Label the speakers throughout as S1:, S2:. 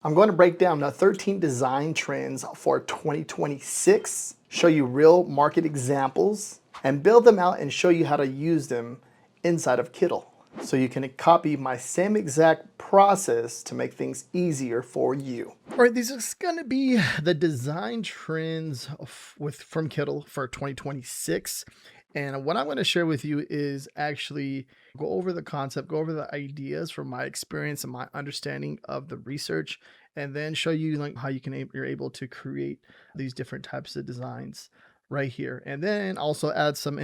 S1: I'm going to break down the 13 design trends for 2026, show you real market examples, and build them out and show you how to use them inside of Kittl. So you can copy my same exact process to make things easier for you. All right, these are going to be the design trends from Kittl for 2026. And what I'm going to share with you is actually go over the concept, go over the ideas from my experience and my understanding of the research, and then show you like how you're able to create these different types of designs right here. And then also add some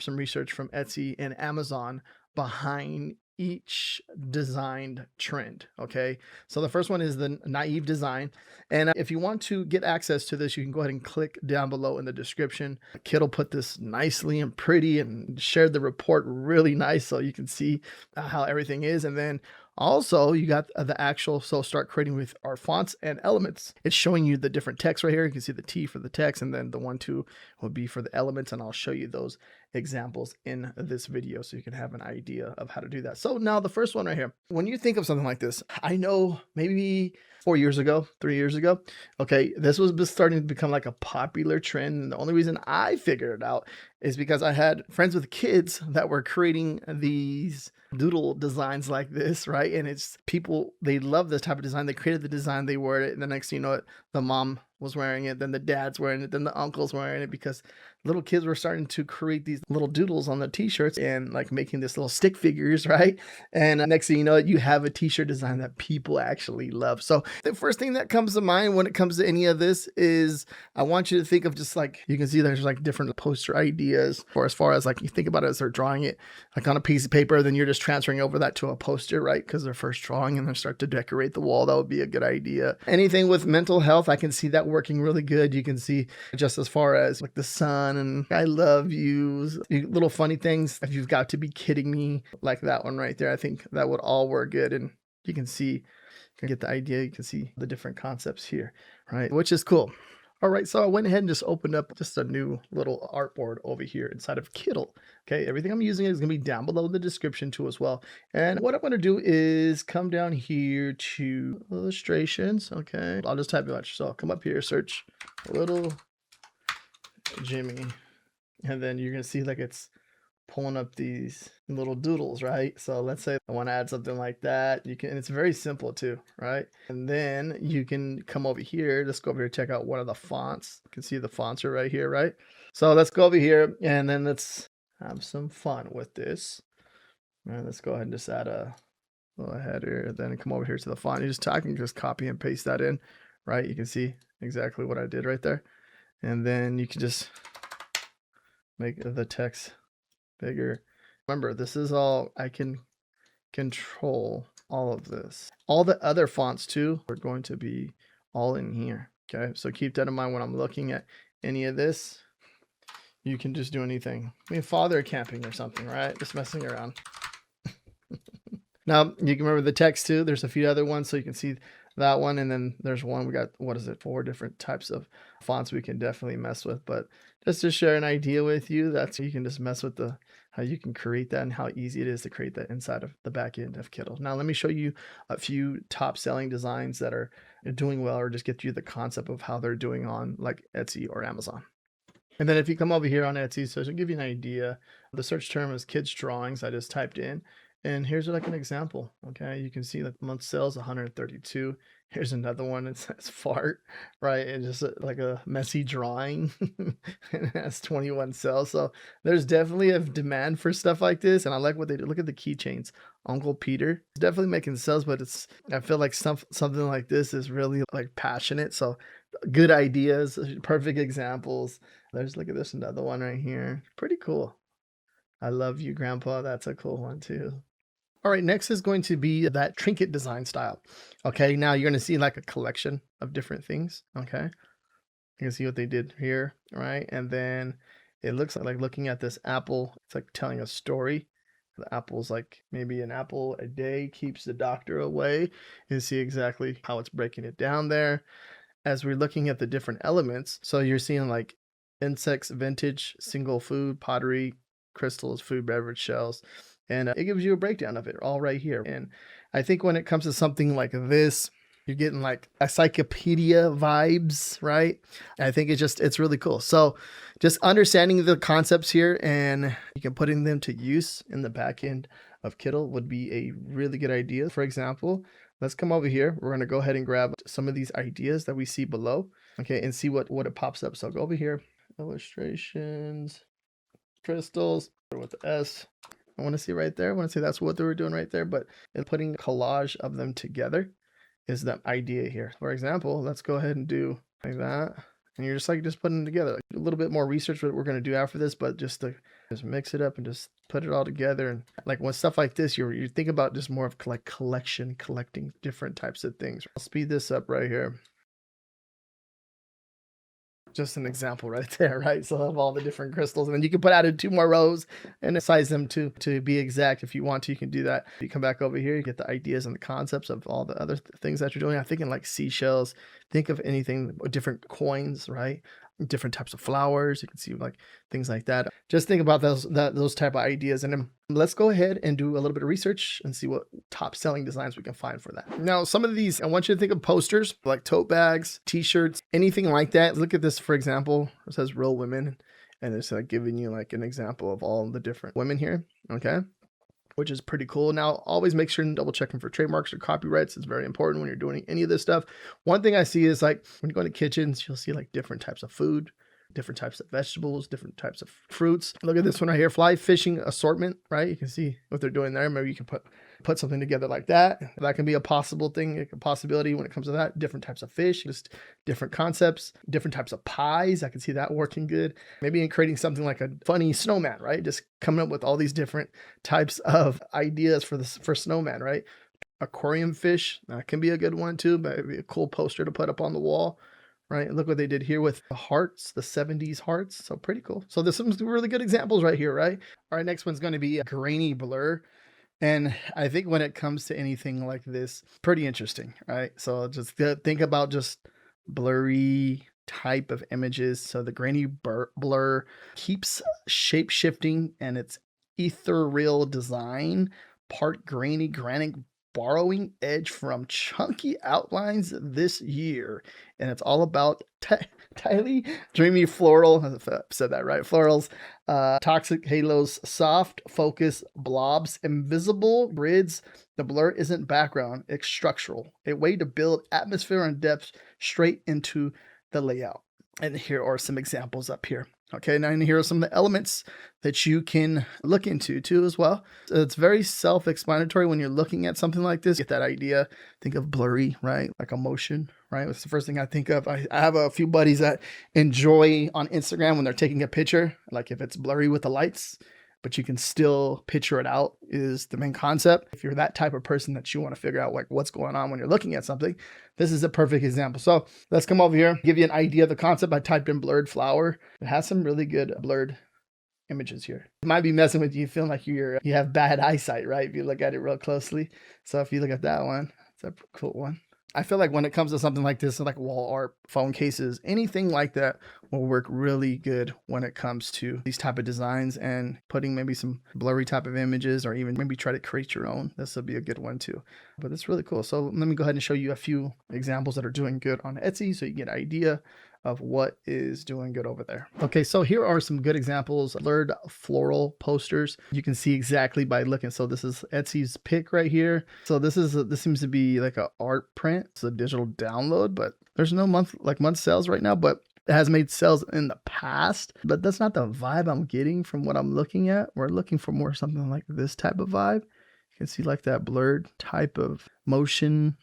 S1: research from Etsy and Amazon behind each designed trend. Okay, so the first one is the naive design, and if you want to get access to this, you can go ahead and click down below in the description. Kittl put this nicely and pretty and shared the report really nice, so you can see how everything is. And then also you got the actual, so start creating with our fonts and elements. It's showing you the different text right here. You can see the T for the text, and then the 1 2 will be for the elements, and I'll show you those examples in this video so you can have an idea of how to do that. So now the first one right here, when you think of something like this, I know maybe 4 years ago, 3 years ago, okay, this was starting to become like a popular trend. And the only reason I figured it out is because I had friends with kids that were creating these doodle designs like this, right? And it's people, they love this type of design. They created the design, they wore it, and the next thing you know it, the mom was wearing it, then the dad's wearing it, then the uncle's wearing it, because little kids were starting to create these little doodles on the t-shirts and like making this little stick figures, right? And next thing you know, you have a t-shirt design that people actually love. So the first thing that comes to mind when it comes to any of this is I want you to think of just like, you can see there's like different poster ideas, or as far as like you think about it as they're drawing it like on a piece of paper, then you're just transferring over that to a poster, right? Because they're first drawing and then start to decorate the wall. That would be a good idea. Anything with mental health, I can see that working really good. You can see just as far as like the sun and I love you, little funny things. If you've got to be kidding me, like that one right there, I think that would all work good. And you can see, you can get the idea. You can see the different concepts here, right? Which is cool. All right, so I went ahead and just opened up just a new little artboard over here inside of Kittl. Okay, everything I'm using is going to be down below in the description too as well. And what I'm going to do is come down here to illustrations. Okay, I'll just type it much. So I'll come up here, search little Jimmy, and then you're going to see like it's pulling up these little doodles, right? So let's say I want to add something like that. You can, and it's very simple too, right? And then you can come over here. Let's go over here, check out one of the fonts. You can see the fonts are right here, right? So let's go over here and then let's have some fun with this. And let's go ahead and just add a little header, then come over here to the font. I can just copy and paste that in, right? You can see exactly what I did right there. And then you can just make the text bigger. Remember, this is all, I can control all of this. All the other fonts too are going to be all in here. Okay, so keep that in mind when I'm looking at any of this. You can just do anything. I mean, father camping or something, right? Just messing around. Now you can remember the text too. There's a few other ones, so you can see that one, and then there's one, we got, what is it, 4 different types of fonts we can definitely mess with. But just to share an idea with you, that's, you can just mess with the how you can create that and how easy it is to create that inside of the back end of Kittl. Now let me show you a few top selling designs that are doing well, or just get you the concept of how they're doing on like Etsy or Amazon. And then if you come over here on Etsy, so to give you an idea, the search term is kids drawings. I just typed in, and here's like an example. Okay, you can see that month sales 132. Here's another one. It says fart, right? It's just like a messy drawing. And it has 21 sales. So there's definitely a demand for stuff like this. And I like what they do. Look at the keychains. Uncle Peter is definitely making sales, but I feel like something like this is really like passionate. So good ideas, perfect examples. Look at this, another one right here. Pretty cool. I love you, Grandpa. That's a cool one too. All right, next is going to be that Trinket design style. Okay, now you're going to see like a collection of different things. Okay, you can see what they did here, right? And then it looks like looking at this apple, it's like telling a story. The apple's like maybe an apple a day keeps the doctor away. You see exactly how it's breaking it down there. As we're looking at the different elements, so you're seeing like insects, vintage, single food, pottery, crystals, food, beverage, shells. And it gives you a breakdown of it all right here. And I think when it comes to something like this, You're getting like encyclopedia vibes, right? I think it's really cool. So just understanding the concepts here and you can putting them to use in the back end of Kittl would be a really good idea. For example, let's come over here. We're going to go ahead and grab some of these ideas that we see below, okay, and see what it pops up. So go over here, illustrations, crystals with the S. I want to see right there. I want to say that's what they were doing right there, but putting a collage of them together is the idea here. For example, let's go ahead and do like that. And you're just putting them together. Like a little bit more research what we're going to do after this, but just mix it up and just put it all together. And like when stuff like this, you think about just more of like collecting different types of things. I'll speed this up right here. Just an example right there, right? So of all the different crystals, and then you can put added 2 more rows and size them to be exact. If you want to, you can do that. You come back over here, you get the ideas and the concepts of all the other things that you're doing. I'm thinking like seashells. Think of anything, different coins, right? Different types of flowers. You can see like things like that. Just think about those type of ideas, and then let's go ahead and do a little bit of research and see what top selling designs we can find for that. Now, some of these, I want you to think of posters like tote bags, t-shirts, anything like that. Look at this, for example. It says real women, and it's like giving you like an example of all the different women here. Okay, which is pretty cool. Now, always make sure and double checking for trademarks or copyrights. It's very important when you're doing any of this stuff. One thing I see is like when you go into kitchens, you'll see like different types of food, different types of vegetables, different types of fruits. Look at this one right here, fly fishing assortment, right? You can see what they're doing there. Maybe you can put something together like that. That can be a possible thing, a possibility when it comes to that. Different types of fish, just different concepts, different types of pies. I can see that working good. Maybe in creating something like a funny snowman, right? Just coming up with all these different types of ideas for snowman, right? Aquarium fish, that can be a good one too, but it'd be a cool poster to put up on the wall. Right, look what they did here with the hearts, the 70s hearts. So pretty cool. So there's some really good examples right here, right? All right, next one's going to be a grainy blur. And I think when it comes to anything like this, pretty interesting, right? So just think about just blurry type of images. So the grainy blur keeps shape shifting, and it's ethereal design, part grainy, borrowing edge from chunky outlines this year. And it's all about tiny, dreamy floral, if I said that right, florals, toxic halos, soft focus blobs, invisible grids. The blur isn't background, it's structural, a way to build atmosphere and depth straight into the layout. And here are some examples up here. Okay, now here are some of the elements that you can look into too as well. So it's very self-explanatory when you're looking at something like this. Get that idea. Think of blurry, right? Like emotion, right? That's the first thing I think of. I have a few buddies that enjoy on Instagram when they're taking a picture, like if it's blurry with the lights, but you can still picture it out is the main concept. If you're that type of person that you want to figure out like what's going on when you're looking at something, this is a perfect example. So let's come over here, give you an idea of the concept. I typed in blurred flower. It has some really good blurred images here. It might be messing with you, feeling like you have bad eyesight, right? If you look at it real closely. So if you look at that one, it's a cool one. I feel like when it comes to something like this, like wall art, phone cases, anything like that will work really good when it comes to these type of designs, and putting maybe some blurry type of images, or even maybe try to create your own. This will be a good one too. But it's really cool. So let me go ahead and show you a few examples that are doing good on Etsy so you get an idea of what is doing good over there. Okay, so here are some good examples. Blurred floral posters. You can see exactly by looking. So this is Etsy's pick right here. So this seems to be like an art print. It's a digital download, but there's no month sales right now, but it has made sales in the past. But that's not the vibe I'm getting from what I'm looking at. We're looking for more something like this type of vibe. You can see like that blurred type of motion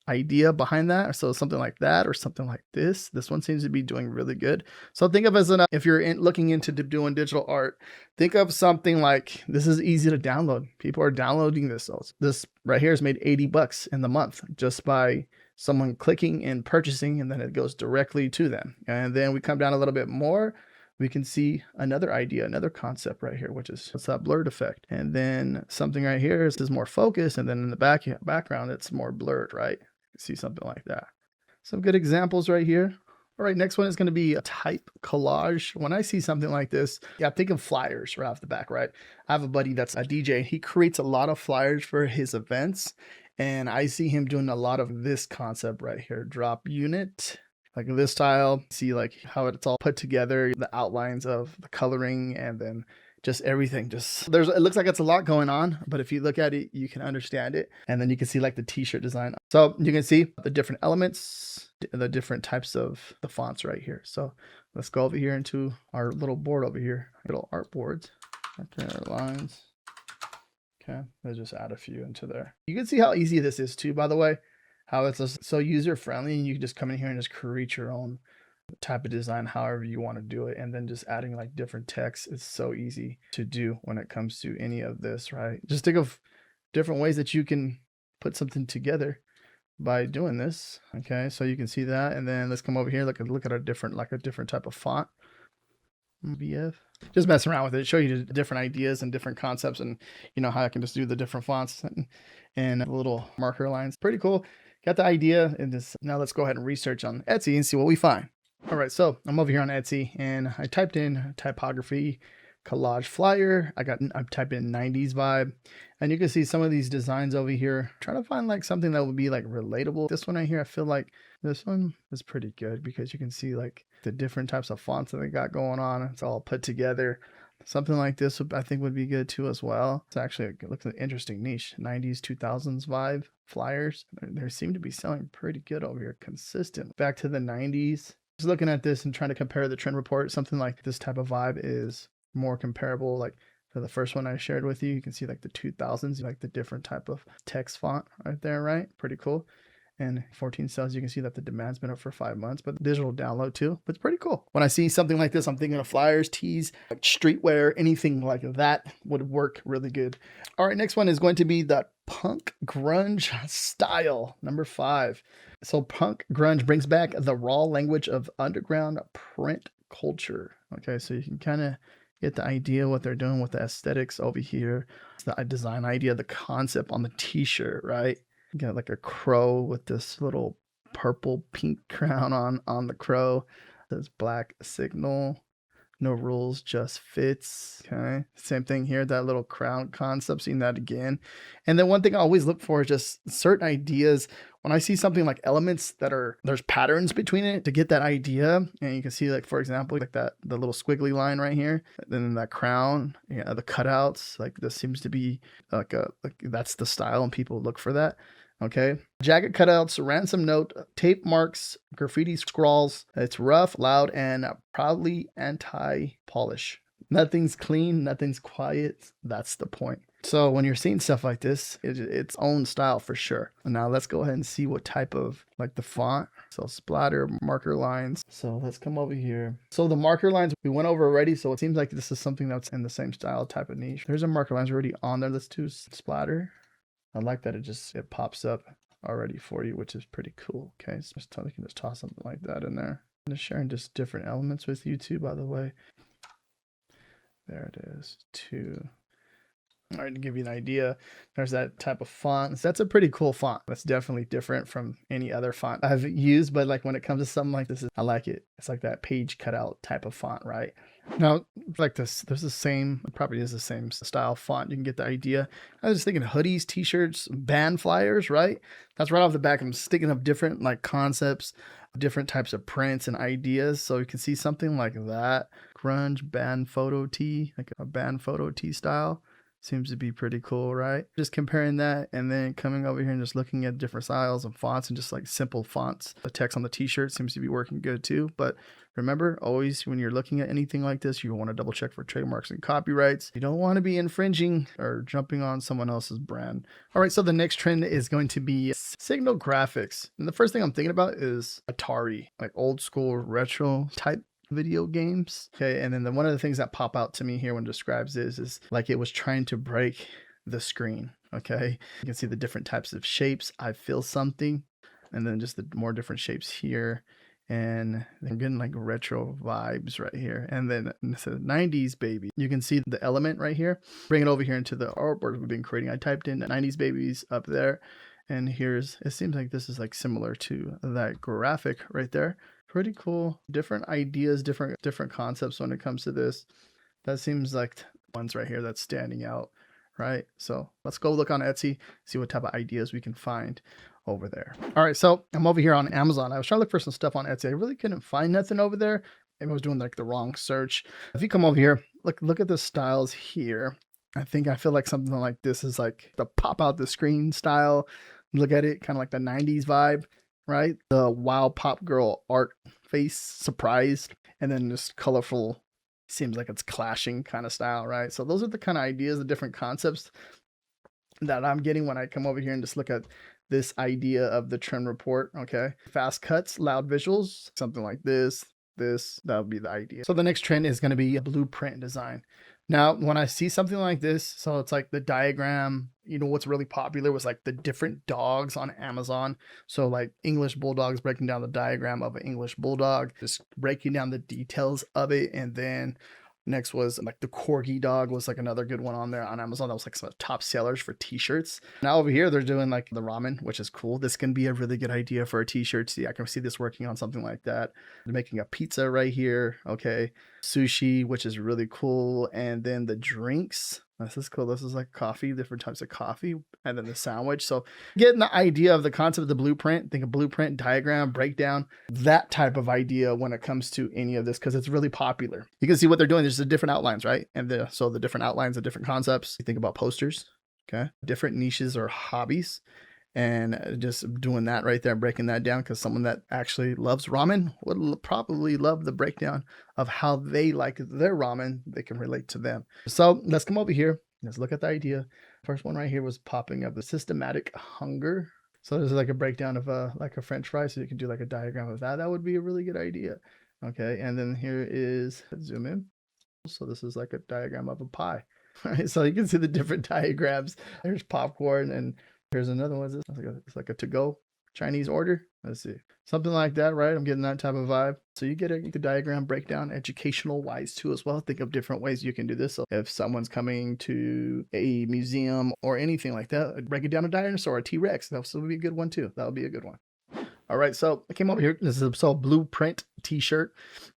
S1: idea behind that. So something like that, or something like this. This one seems to be doing really good. So think of as if you're looking into doing digital art, think of something like this is easy to download. People are downloading this. So this right here has made $80 in the month just by someone clicking and purchasing, and then it goes directly to them. And then we come down a little bit more. We can see another idea, another concept right here, which is that blurred effect. And then something right here is more focused, and then in the background, it's more blurred, right? See something like that. Some good examples right here. All right, next one is going to be a type collage. When I see something like this, I think of flyers right off the back, right? I have a buddy that's a DJ. He creates a lot of flyers for his events, And I see him doing a lot of this concept right here, drop unit. Like this style, see like how it's all put together, the outlines of the coloring, and then just everything. Just it looks like it's a lot going on, but if you look at it, you can understand it. And then you can see like the t-shirt design. So you can see the different elements, the different types of the fonts right here. So let's go over here into our little board over here, little art boards. Okay, our lines. Okay, let's just add a few into there. You can see how easy this is too, by the way. How it's just so user-friendly, and you can just come in here and just create your own type of design however you want to do it. And then just adding like different text is so easy to do when it comes to any of this, right? Just think of different ways that you can put something together by doing this. Okay, so you can see that. And then let's come over here, look at a different type of font. BF. Just messing around with it, show you the different ideas and different concepts, and you know how I can just do the different fonts and little marker lines. Pretty cool. Got the idea, and just now let's go ahead and research on Etsy and see what we find. All right, so I'm over here on Etsy and I typed in typography collage flyer. I typed in 90s vibe, and you can see some of these designs over here. Trying to find like something that would be like relatable. This one right here, I feel like this one is pretty good because you can see like the different types of fonts that they got going on. It's all put together. Something like this I think would be good too as well. It's actually, it looks like an interesting niche. 90s, 2000s vibe flyers. They seem to be selling pretty good over here. Consistent. Back to the 90s. Just looking at this and trying to compare the trend report, something like this type of vibe is more comparable. Like for the first one I shared with you, you can see like the 2000s, like the different type of text font right there, right? Pretty cool. And 14 sales, you can see that the demand's been up for 5 months, but digital download too. But it's pretty cool. When I see something like this, I'm thinking of flyers, tees, like streetwear, anything like that would work really good. All right, next one is going to be the punk grunge style, number 5. So punk grunge brings back the raw language of underground print culture. Okay, so you can kind of get the idea what they're doing with the aesthetics over here. It's the design idea, the concept on the t-shirt, right? You got like a crow with this little purple pink crown on the crow. There's black signal. No rules, just fits. Okay. Same thing here, that little crown concept, seeing that again. And then one thing I always look for is just certain ideas. When I see something like elements that there's patterns between it to get that idea. And you can see like, for example, like the little squiggly line right here, then that crown, yeah, the cutouts, like this seems to be like that's the style and people look for that. Okay. Jagged cutouts, ransom note, tape marks, graffiti scrawls. It's rough, loud, and proudly anti-polish. Nothing's clean, nothing's quiet. That's the point. So when you're seeing stuff like this, it's its own style for sure. Now let's go ahead and see what type of like the font. So splatter, marker lines. So let's come over here. So the marker lines we went over already. So it seems like this is something that's in the same style type of niche. There's a marker lines already on there. Let's do splatter. I like that it pops up already for you, which is pretty cool. Okay, so you can just toss something like that in there. I'm just sharing just different elements with you too, by the way. There it is, too. All right, to give you an idea, there's that type of font. So that's a pretty cool font. That's definitely different from any other font I've used, but like when it comes to something like this, I like it. It's like that page cutout type of font, right? Now, like this, there's the same, it probably is the same style font. You can get the idea. I was just thinking hoodies, t-shirts, band flyers, right? That's right off the back. I'm just thinking of different like concepts, different types of prints and ideas. So you can see something like that. Grunge band photo tee, like a band photo tee style. Seems to be pretty cool, right? Just comparing that and then coming over here and just looking at different styles and fonts and just like simple fonts. The text on the t-shirt seems to be working good too. But remember, always when you're looking at anything like this, you want to double check for trademarks and copyrights. You don't want to be infringing or jumping on someone else's brand. All right, so the next trend is going to be signal graphics. And the first thing I'm thinking about is Atari, like old school retro type video games. Okay, and then one of the things that pop out to me here when it describes this is like it was trying to break the screen. Okay, you can see the different types of shapes. I feel something, and then just the more different shapes here, and I'm getting like retro vibes right here. And then it says 90s baby. You can see the element right here. Bring it over here into the artboard we've been creating. I typed in 90s babies up there, and it seems like this is like similar to that graphic right there. Pretty cool. Different ideas, different concepts when it comes to this. That seems like ones right here that's standing out
S2: right? So let's go look on Etsy, see what type of ideas we can find over there. All right, so I'm over here on Amazon. I was trying to look for some stuff on Etsy. I really couldn't find nothing over there. Maybe I was doing like the wrong search. If you come over here, look at the styles here. I feel like something like this is like the pop out the screen style. Look at it, kind of like the 90s vibe, right? The wild pop girl art face, surprised, and then this colorful, seems like it's clashing kind of style, right? So those are the kind of ideas, the different concepts that I'm getting when I come over here and just look at this idea of the trend report. Okay, fast cuts, loud visuals, something like this, that would be the idea. So the next trend is going to be a blueprint design. Now, when I see something like this, so it's like the diagram, you know, what's really popular was like the different dogs on Amazon. So like English bulldogs, breaking down the diagram of an English bulldog, just breaking down the details of it. And then next was like the corgi dog was like another good one on there on Amazon. That was like some of the top sellers for t-shirts. Now over here, they're doing like the ramen, which is cool. This can be a really good idea for a t-shirt. See, I can see this working on something like that. They're making a pizza right here. Okay. Sushi, which is really cool. And then the drinks. This is cool. This is like coffee, different types of coffee, and then the sandwich. So getting the idea of the concept of the blueprint, think of blueprint, diagram, breakdown, that type of idea when it comes to any of this, because it's really popular. You can see what they're doing. There's the different outlines, right? And so the different outlines of different concepts. You think about posters, okay? Different niches or hobbies. And just doing that right there, breaking that down, because someone that actually loves ramen would probably love the breakdown of how they like their ramen. They can relate to them. So let's come over here. Let's look at the idea. First one right here was popping up the systematic hunger. So this is like a breakdown of like a French fry. So you can do like a diagram of that. That would be a really good idea. Okay, and then here is, zoom in. So this is like a diagram of a pie. Right, so you can see the different diagrams. There's popcorn, and here's another one. It's like a to-go Chinese order. Let's see. Something like that, right? I'm getting that type of vibe. So you get the diagram breakdown educational wise too as well. Think of different ways you can do this. So if someone's coming to a museum or anything like that, break it down a dinosaur, a T-Rex. That would be a good one too. That would be a good one. All right, so I came over here. This is a blueprint t-shirt.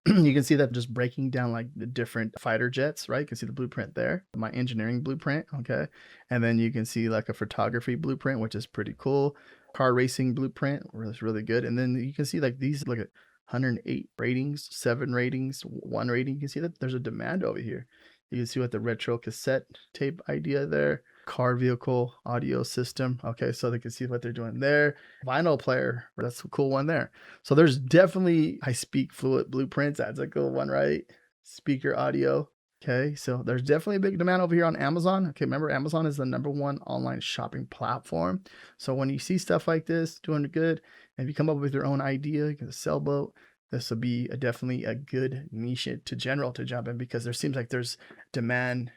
S2: You can see that just breaking down like the different fighter jets, right? You can see the blueprint there, my engineering blueprint, okay? And then you can see like a photography blueprint, which is pretty cool. Car racing blueprint, it's really good. And then you can see like these, look at 108 ratings, 7 ratings, 1 rating. You can see that there's a demand over here. You can see what the retro cassette tape idea there. Car vehicle audio system. Okay, so they can see what they're doing there. Vinyl player, that's a cool one there. So there's definitely, I speak fluent blueprints. That's a cool one, right? Speaker audio. Okay, so there's definitely a big demand over here on Amazon. Okay, remember Amazon is the #1 online shopping platform. So when you see stuff like this doing good, and if you come up with your own idea, you can sailboat. This will be definitely a good niche to jump in, because there seems like there's demand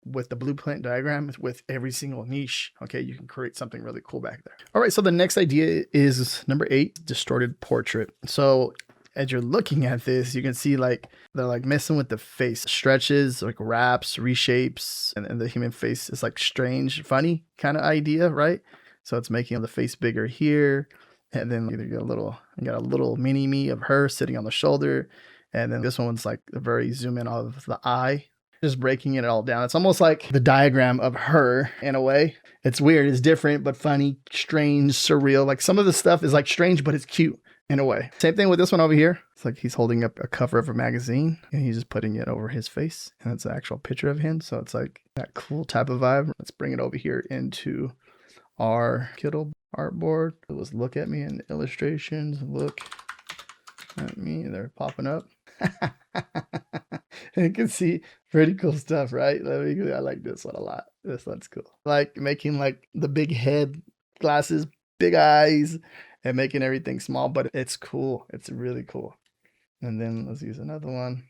S2: with the blueprint diagram with every single niche. Okay, you can create something really cool back there. All right, so the next idea is number 8, distorted portrait. So as you're looking at this, you can see like they're like messing with the face, stretches, like wraps, reshapes, and the human face is like strange, funny kind of idea, right? So it's making the face bigger here, and then you got a little mini me of her sitting on the shoulder, and then this one's like a very zoom in of the eye. Just breaking it all down. It's almost like the diagram of her in a way. It's weird, it's different, but funny, strange, surreal. Like some of the stuff is like strange, but it's cute in a way. Same thing with this one over here. It's like he's holding up a cover of a magazine and he's just putting it over his face, and it's an actual picture of him. So it's like that cool type of vibe. Let's bring it over here into our kittl artboard. Let's look at me in the illustrations. Look at me. They're popping up. And you can see pretty cool stuff, right? I like this one a lot. This one's cool. Like making like the big head, glasses, big eyes, and making everything small, but it's cool. It's really cool. And then let's use another one.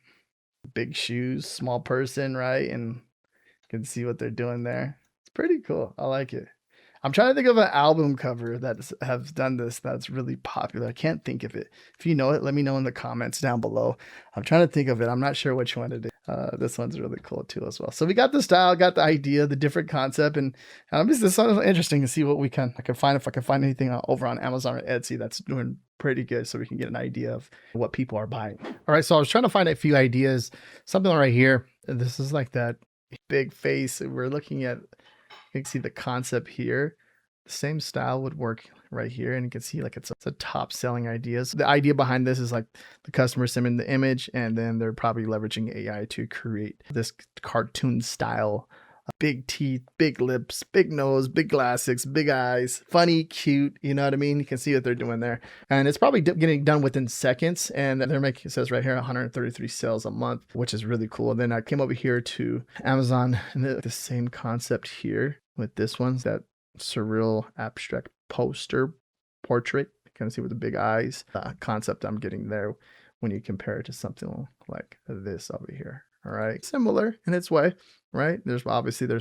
S2: Big shoes, small person, right? And you can see what they're doing there. It's pretty cool. I like it. I'm trying to think of an album cover that has done this that's really popular. I can't think of it. If you know it, let me know in the comments down below. I'm trying to think of it. I'm not sure which one it is. This one's really cool too as well. So we got the style, got the idea, the different concept, and this sounds interesting to see what I can find, if I can find anything over on Amazon or Etsy that's doing pretty good, so we can get an idea of what people are buying. All right, so I was trying to find a few ideas. Something right here. This is like that big face. We're looking at You can see the concept here. The same style would work right here, and you can see like it's a top selling ideas. The idea behind this is like the customer sending the image, and then they're probably leveraging AI to create this cartoon style. Big teeth, big lips, big nose, big glasses, big eyes, funny, cute. You know what I mean? You can see what they're doing there. And it's probably getting done within seconds. And they're making, it says right here, 133 sales a month, which is really cool. And then I came over here to Amazon, and the same concept here with this one, that surreal abstract poster portrait. You kind of see with the big eyes, concept I'm getting there when you compare it to something like this over here. All right, similar in its way, right? There's obviously you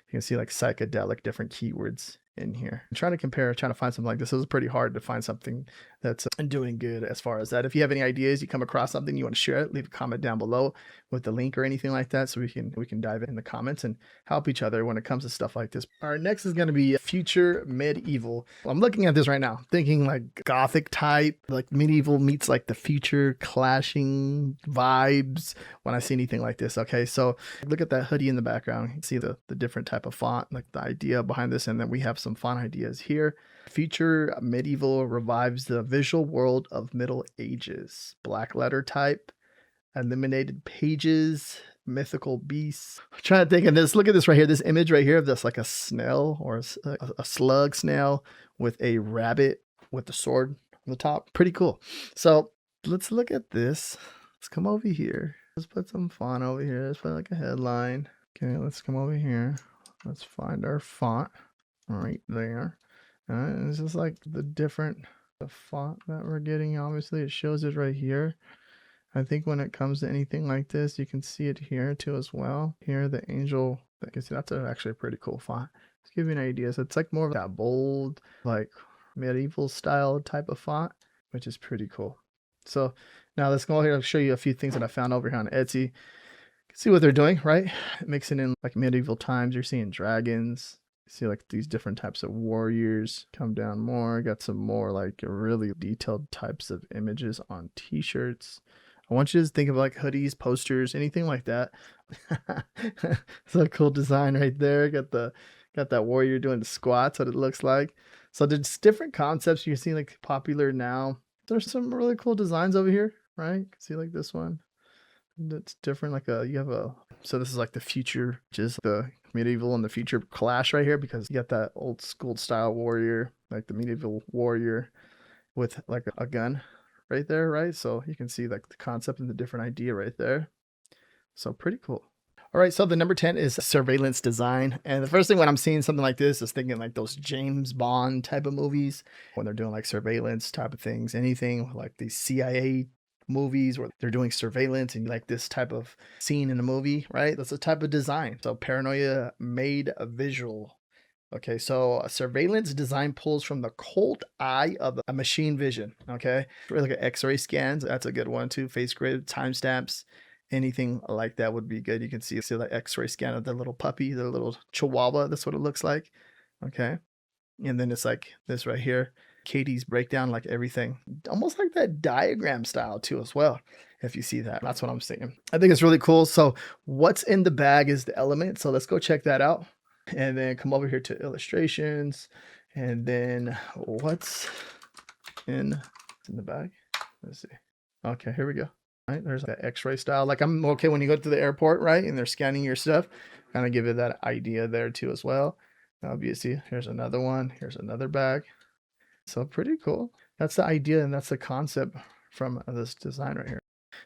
S2: can see like psychedelic, different keywords in here. I'm trying to find something like this. It was pretty hard to find something that's doing good as far as that. If you have any ideas, you come across something you want to share it, leave a comment down below with the link or anything like that, so we can dive in the comments and help each other when it comes to stuff like this. All right, next is going to be future medieval. I'm looking at this right now, thinking like Gothic type, like medieval meets like the future, clashing vibes when I see anything like this. Okay, so look at that hoodie in the background. You see the different type of font, like the idea behind this, and then we have some font ideas here. Future medieval revives the visual world of Middle Ages. Black letter type, eliminated pages, mythical beasts. I'm trying to think of this. Look at this right here. This image right here of this like a snail or a slug snail with a rabbit with the sword on the top. Pretty cool. So let's look at this. Let's come over here. Let's put some font over here. Let's put like a headline. Okay, let's come over here. Let's find our font right there. It's just like the font that we're getting. Obviously, it shows it right here. I think when it comes to anything like this, you can see it here too as well. Here, the angel. You can see that's actually a pretty cool font. Let's give you an idea. So it's like more of that bold, like medieval style type of font, which is pretty cool. So now let's go here and show you a few things that I found over here on Etsy. See what they're doing, right? Mixing in like medieval times. You're seeing dragons. You see like these different types of warriors. Come down more. Got some more like really detailed types of images on t-shirts. I want you to think of like hoodies, posters, anything like that. It's a cool design right there. Got that warrior doing the squats, what it looks like. So there's different concepts you see like popular now. There's some really cool designs over here, right? See like this one. That's different. Like so this is like the future, just the medieval and the future clash right here, because you got that old school style warrior, like the medieval warrior with like a gun right there, right? So you can see like the concept and the different idea right there. So pretty cool. All right, so the number 10 is surveillance design. And the first thing when I'm seeing something like this is thinking like those James Bond type of movies, when they're doing like surveillance type of things, anything like these CIA movies where they're doing surveillance and like this type of scene in a movie, right? That's a type of design. So paranoia made a visual. Okay, so a surveillance design pulls from the cold eye of a machine vision. Okay, like X-ray scans, that's a good one too. Face grid, timestamps, anything like that would be good. You can see the X-ray scan of the little puppy, the little chihuahua. That's what it looks like. Okay, and then it's like this right here. Katie's breakdown, like everything, almost like that diagram style too as well. If you see that, that's what I'm saying. I think it's really cool. So what's in the bag is the element. So let's go check that out. And then come over here to illustrations, and then what's in the bag. Let's see. Okay, here we go. All right, there's that X-ray style. Like I'm okay when you go to the airport, right? And they're scanning your stuff. Kind of give you that idea there too as well. Obviously, here's another one. Here's another bag. So pretty cool. That's the idea, and that's the concept from this design right here.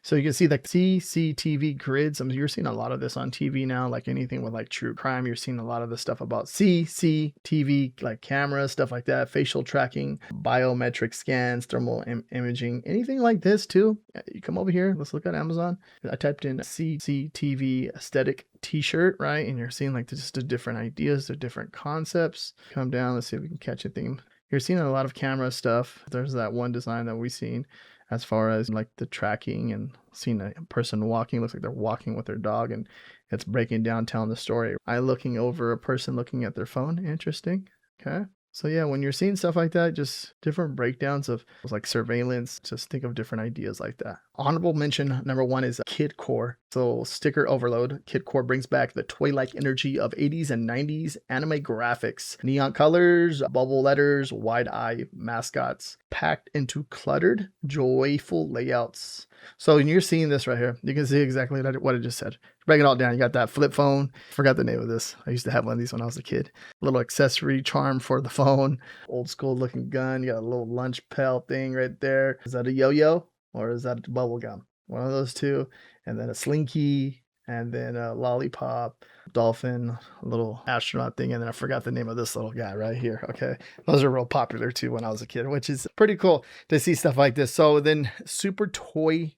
S2: So you can see like CCTV grids. I mean, you're seeing a lot of this on TV now, like anything with like true crime. You're seeing a lot of the stuff about CCTV, like cameras, stuff like that, facial tracking, biometric scans, thermal imaging, anything like this too. You come over here. Let's look at Amazon. I typed in CCTV aesthetic t-shirt, right? And you're seeing like just the different ideas, the different concepts. Come down. Let's see if we can catch a theme. You're seeing a lot of camera stuff. There's that one design that we've seen as far as like the tracking and seeing a person walking. Looks like they're walking with their dog, and it's breaking down, telling the story. Eye looking over a person looking at their phone. Interesting. Okay. So yeah, when you're seeing stuff like that, just different breakdowns of like surveillance, just think of different ideas like that. Honorable mention number 1 is Kid Core. So sticker overload. Kid Core brings back the toy-like energy of 80s and 90s anime graphics. Neon colors, bubble letters, wide-eye mascots, packed into cluttered, joyful layouts. So when you're seeing this right here, you can see exactly what I just said. Break it all down. You got that flip phone. Forgot the name of this. I used to have one of these when I was a kid. Little accessory charm for the phone. Old school looking gun. You got a little lunch pail thing right there. Is that a yo-yo or is that bubble gum? One of those two. And then a slinky. And then a lollipop, dolphin, a little astronaut thing. And then I forgot the name of this little guy right here. Okay. Those are real popular too when I was a kid, which is pretty cool to see stuff like this. So then Super Toy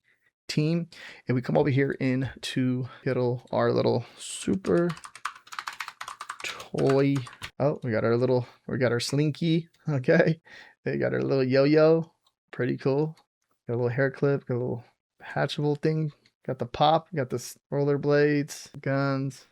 S2: Team, and we come over here into kittl, our little Super Toy. Oh, we got our slinky. Okay. We got our little yo-yo. Pretty cool. Got a little hair clip, got a little hatchable thing. Got the pop, got the roller blades, guns,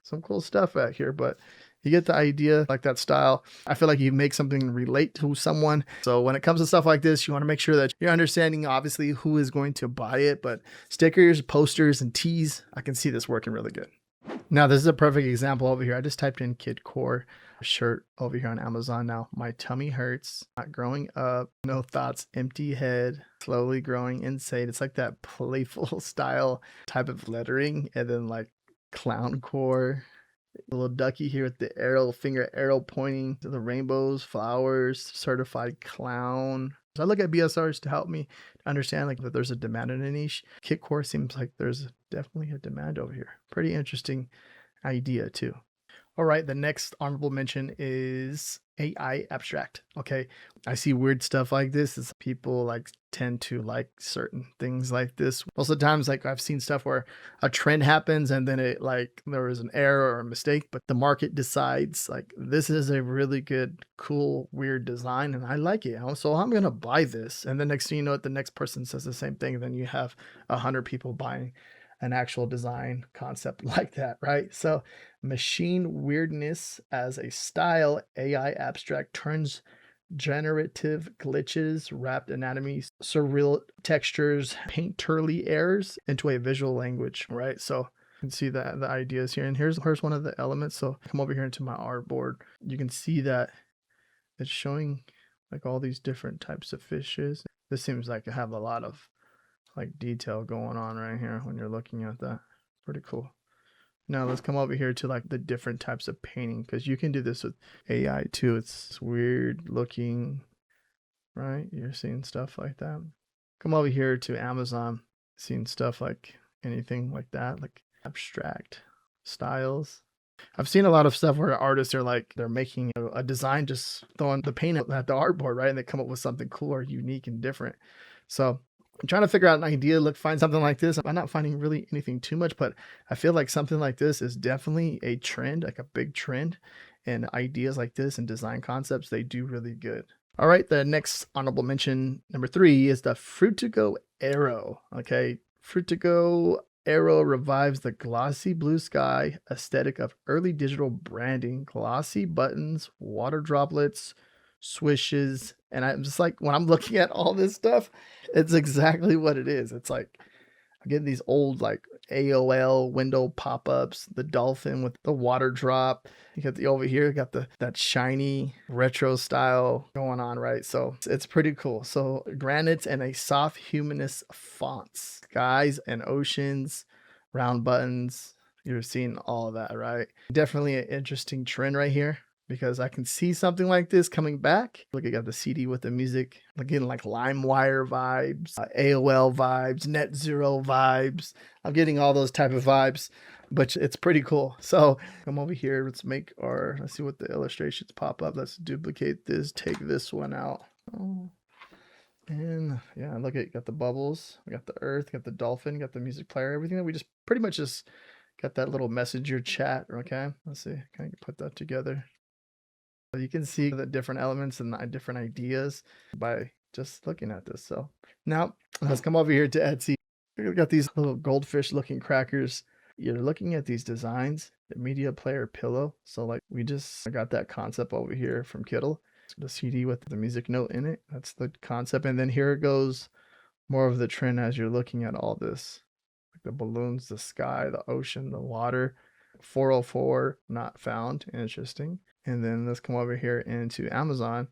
S2: some cool stuff back here, but you get the idea, like that style. I feel like you make something relate to someone. So when it comes to stuff like this, you want to make sure that you're understanding obviously who is going to buy it, but stickers, posters, and tees, I can see this working really good. Now, this is a perfect example over here. I just typed in Kid Core shirt over here on Amazon. Now, my tummy hurts, not growing up, no thoughts, empty head, slowly growing insane. It's like that playful style type of lettering, and then like clown core. A little ducky here with the finger arrow pointing to the rainbows, flowers, certified clown. So I look at BSRs to help me understand like that there's a demand in a niche. Kit core seems like there's definitely a demand over here. Pretty interesting idea too. All right, the next honorable mention is AI abstract. Okay, I see weird stuff like this is people like tend to like certain things like this. Most of the times, like I've seen stuff where a trend happens and then it like there was an error or a mistake, but the market decides like this is a really good, cool, weird design and I like it. So I'm gonna buy this. And the next thing you know, the next person says the same thing. Then you have 100 people buying an actual design concept like that, right? So machine weirdness as a style, AI abstract turns generative glitches, wrapped anatomy, surreal textures, painterly errors into a visual language, right? So you can see that the ideas here. And here's one of the elements. So come over here into my artboard. You can see that it's showing like all these different types of fishes. This seems like to have a lot of like detail going on right here when you're looking at that. Pretty cool. Now let's come over here to like the different types of painting because you can do this with AI too. It's weird looking, right? You're seeing stuff like that. Come over here to Amazon, seeing stuff like anything like that, like abstract styles. I've seen a lot of stuff where artists are like, they're making a design, just throwing the paint at the artboard, right? And they come up with something cool or unique and different. So I'm trying to figure out an idea, find something like this. I'm not finding really anything too much, but I feel like something like this is definitely a trend, like a big trend. And ideas like this and design concepts, they do really good. All right, the next honorable mention, number 3, is the Fruit2Go Arrow. Okay, Fruit2Go Arrow revives the glossy blue sky aesthetic of early digital branding, glossy buttons, water droplets, swishes, and I'm just like, when I'm looking at all this stuff, it's exactly what it is. It's like I'm getting these old like AOL window pop-ups, the dolphin with the water drop. You got the over here, got that shiny retro style going on, right? So it's pretty cool. So granites and a soft humanist fonts, skies and oceans, round buttons. You're seeing all of that, right? Definitely an interesting trend right here, because I can see something like this coming back. Look, I got the CD with the music, getting like LimeWire vibes, AOL vibes, Net Zero vibes. I'm getting all those type of vibes, but it's pretty cool. So come over here. Let's see what the illustrations pop up. Let's duplicate this, take this one out. Oh. And yeah, look at, got the bubbles, we got the earth, got the dolphin, got the music player, everything that we just pretty much just got that little messenger chat. Okay, let's see, can I put that together? You can see the different elements and the different ideas by just looking at this. So now let's come over here to Etsy. We got these little goldfish looking crackers. You're looking at these designs, the media player pillow. So like I got that concept over here from Kittl. The CD with the music note in it. That's the concept. And then here it goes, more of the trend as you're looking at all this. Like the balloons, the sky, the ocean, the water. 404 not found. Interesting. And then let's come over here into Amazon.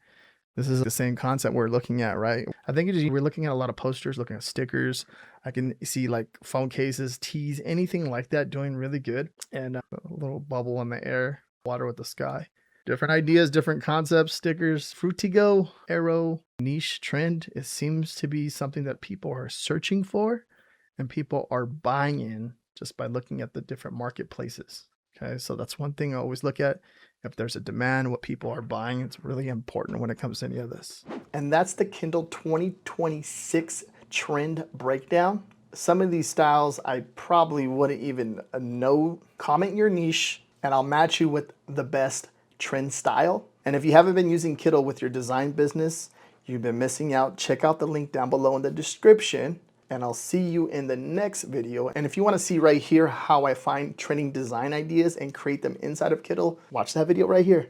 S2: This is the same concept we're looking at, right? I think we're looking at a lot of posters, looking at stickers. I can see like phone cases, tees, anything like that doing really good. And a little bubble in the air, water with the sky. Different ideas, different concepts, stickers. Frutigo, arrow, niche trend. It seems to be something that people are searching for and people are buying in just by looking at the different marketplaces. Okay, so that's one thing I always look at. If there's a demand, what people are buying, it's really important when it comes to any of this.
S1: And that's the Kindle 2026 trend breakdown. Some of these styles I probably wouldn't even know. Comment your niche and I'll match you with the best trend style. And if you haven't been using Kittl with your design business, you've been missing out. Check out the link down below in the description and I'll see you in the next video. And if you want to see right here how I find trending design ideas and create them inside of Kittl, watch that video right here.